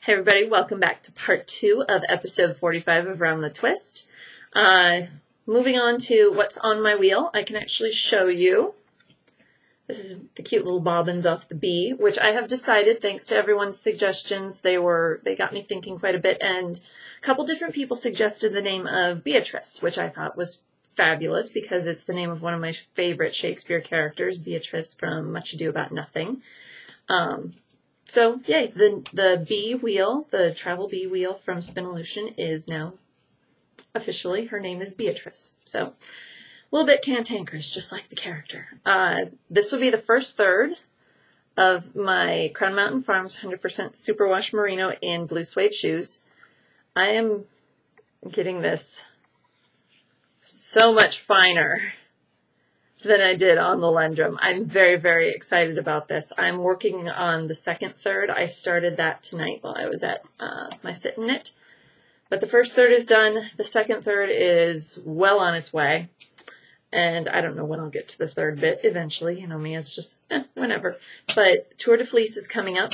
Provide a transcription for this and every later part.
Hey everybody, welcome back to part 2 of episode 45 of Round the Twist. Moving on to what's on my wheel, I can actually show you. This is the cute little bobbins off the bee, which I have decided, thanks to everyone's suggestions, they got me thinking quite a bit, and a couple different people suggested the name of Beatrice, which I thought was fabulous because it's the name of one of my favorite Shakespeare characters, Beatrice from Much Ado About Nothing. So, yay, the bee wheel, the travel bee wheel from Spinolution is now officially, her name is Beatrice. So, a little bit cantankerous, just like the character. This will be the first third of my Crown Mountain Farms 100% Superwash Merino in blue suede shoes. I am getting this so much finer than I did on the Lendrum. I'm very, very excited about this. I'm working on the second third. I started that tonight while I was at my sit and knit. But the first third is done. The second third is well on its way. And I don't know when I'll get to the third bit eventually. You know me, it's just, whenever. But Tour de Fleece is coming up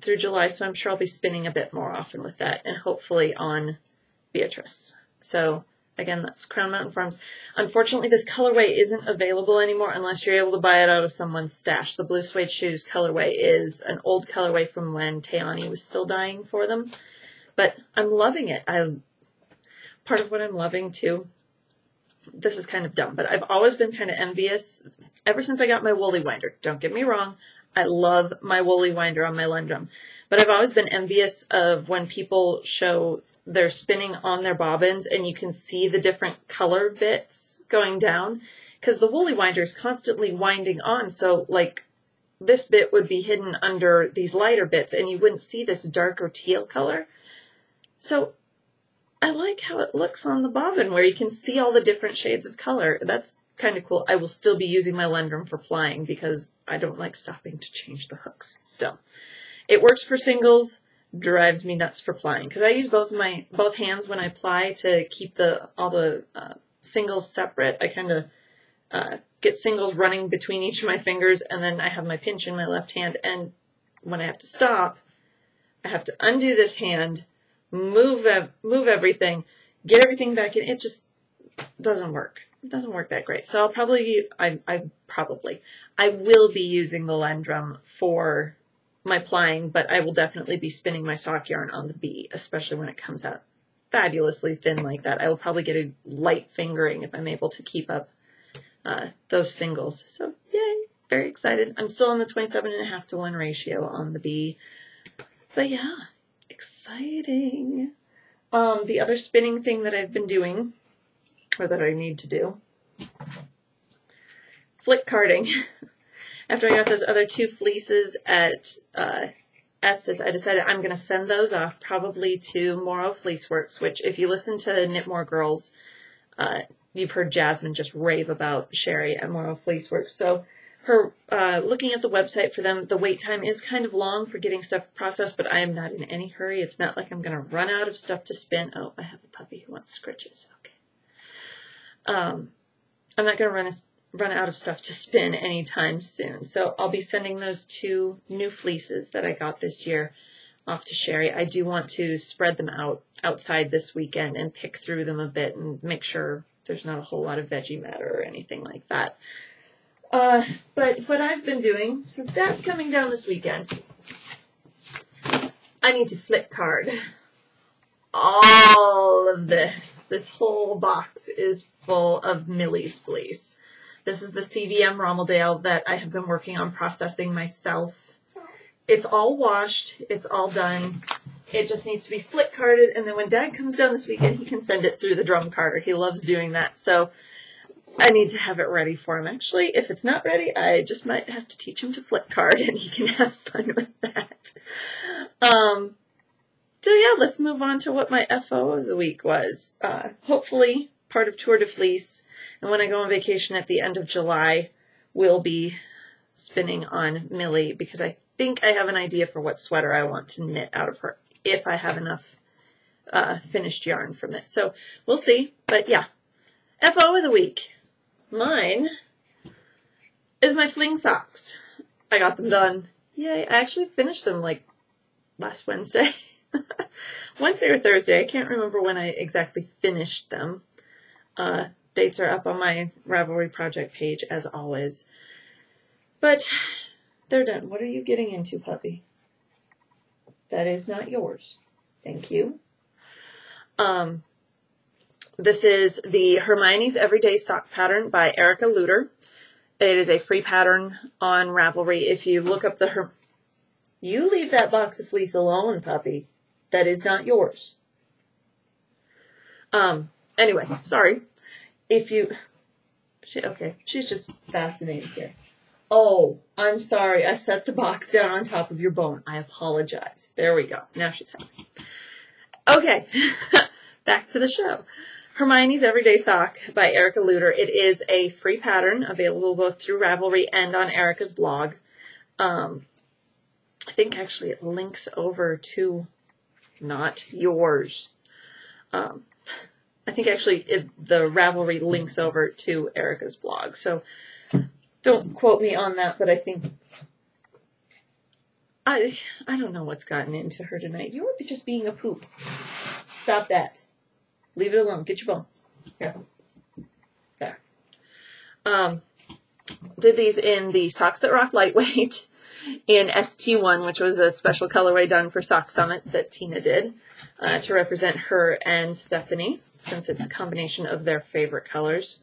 through July, so I'm sure I'll be spinning a bit more often with that. And hopefully on Beatrice. So, again, that's Crown Mountain Farms. Unfortunately, this colorway isn't available anymore unless you're able to buy it out of someone's stash. The Blue Suede Shoes colorway is an old colorway from when Tayani was still dying for them. But I'm loving it. Part of what I'm loving, too, this is kind of dumb, but I've always been kind of envious ever since I got my woolly winder. Don't get me wrong. I love my woolly winder on my Lendrum. But I've always been envious of when people show they're spinning on their bobbins and you can see the different color bits going down because the woolly winder is constantly winding on. So like this bit would be hidden under these lighter bits and you wouldn't see this darker teal color. So I like how it looks on the bobbin where you can see all the different shades of color. That's kind of cool. I will still be using my Lendrum for flying because I don't like stopping to change the hooks still. It works for singles. Drives me nuts for plying because I use both hands when I ply to keep all the singles separate. I kind of get singles running between each of my fingers, and then I have my pinch in my left hand. And when I have to stop, I have to undo this hand, move everything, get everything back in. It just doesn't work. It doesn't work that great. So I will be using the Lendrum for my plying, but I will definitely be spinning my sock yarn on the bee, especially when it comes out fabulously thin like that. I will probably get a light fingering if I'm able to keep up those singles. So yay, very excited. I'm still on the 27.5 to 1 ratio on the bee, but yeah, exciting. The other spinning thing that I've been doing, or that I need to do, flick carding. After I got those other 2 fleeces at Estes, I decided I'm going to send those off probably to Morrow Fleece Works, which if you listen to Knit More Girls, you've heard Jasmine just rave about Sherry at Morrow Fleece Works. So her looking at the website for them, the wait time is kind of long for getting stuff processed, but I am not in any hurry. It's not like I'm going to run out of stuff to spin. Oh, I have a puppy who wants scritches. Okay. I'm not going to run out of stuff to spin anytime soon. So I'll be sending those 2 new fleeces that I got this year off to Sherry. I do want to spread them outside this weekend and pick through them a bit and make sure there's not a whole lot of veggie matter or anything like that. But what I've been doing, since that's coming down this weekend, I need to flip card all of this. This whole box is full of Millie's fleece. This is the CVM Rommeldale that I have been working on processing myself. It's all washed. It's all done. It just needs to be flick carded. And then when Dad comes down this weekend, he can send it through the drum carder. He loves doing that. So I need to have it ready for him. Actually, if it's not ready, I just might have to teach him to flip card and he can have fun with that. So yeah, let's move on to what my FO of the week was. Hopefully part of Tour de Fleece. And when I go on vacation at the end of July, we'll be spinning on Millie because I think I have an idea for what sweater I want to knit out of her if I have enough finished yarn from it. So we'll see. But yeah, FO of the week. Mine is my fling socks. I got them done. Yay. I actually finished them like last Wednesday. Wednesday or Thursday. I can't remember when I exactly finished them. Dates are up on my Ravelry project page as always. But they're done. What are you getting into, puppy? That is not yours. Thank you. This is the Hermione's Everyday Sock Pattern by Erica Luter. It is a free pattern on Ravelry. If you look up you leave that box of fleece alone, puppy. That is not yours. Anyway, sorry. Okay, she's just fascinated here. Oh, I'm sorry. I set the box down on top of your bone. I apologize. There we go. Now she's happy. Okay, back to the show. Hermione's Everyday Sock by Erica Luter. It is a free pattern available both through Ravelry and on Erica's blog. I think actually it links over to not yours. I think actually the Ravelry links over to Erica's blog. So don't quote me on that, but I think I don't know what's gotten into her tonight. You're just being a poop. Stop that. Leave it alone. Get your bone. Here. There. Did these in the Socks That Rock Lightweight in ST1, which was a special colorway done for Sock Summit that Tina did to represent her and Stephanie, since it's a combination of their favorite colors.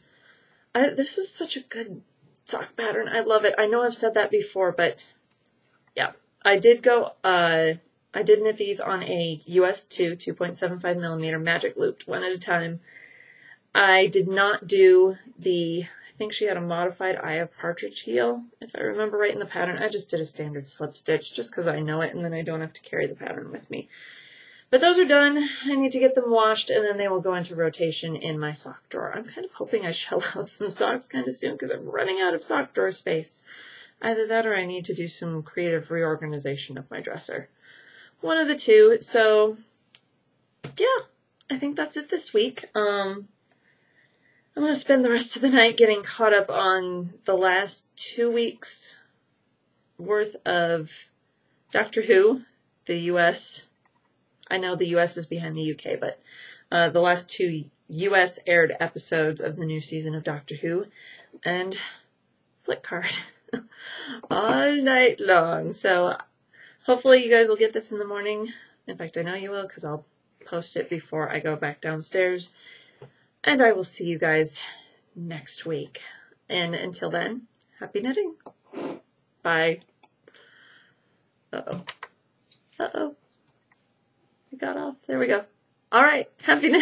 This is such a good sock pattern. I love it. I know I've said that before, but yeah. I did knit these on a US 2.75 millimeter magic looped one at a time. I did not do I think she had a modified Eye of Partridge heel, if I remember right in the pattern. I just did a standard slip stitch just because I know it and then I don't have to carry the pattern with me. But those are done. I need to get them washed and then they will go into rotation in my sock drawer. I'm kind of hoping I shell out some socks kind of soon because I'm running out of sock drawer space. Either that or I need to do some creative reorganization of my dresser. One of the two. So, yeah, I think that's it this week. I'm going to spend the rest of the night getting caught up on the last 2 weeks worth of Doctor Who, the US. I know the US is behind the UK, but the last 2 US aired episodes of the new season of Doctor Who. And Flick Card. All night long. So hopefully you guys will get this in the morning. In fact, I know you will because I'll post it before I go back downstairs. And I will see you guys next week. And until then, happy knitting. Bye. Uh-oh. Uh-oh. We got off. There we go. All right. Happy knitting.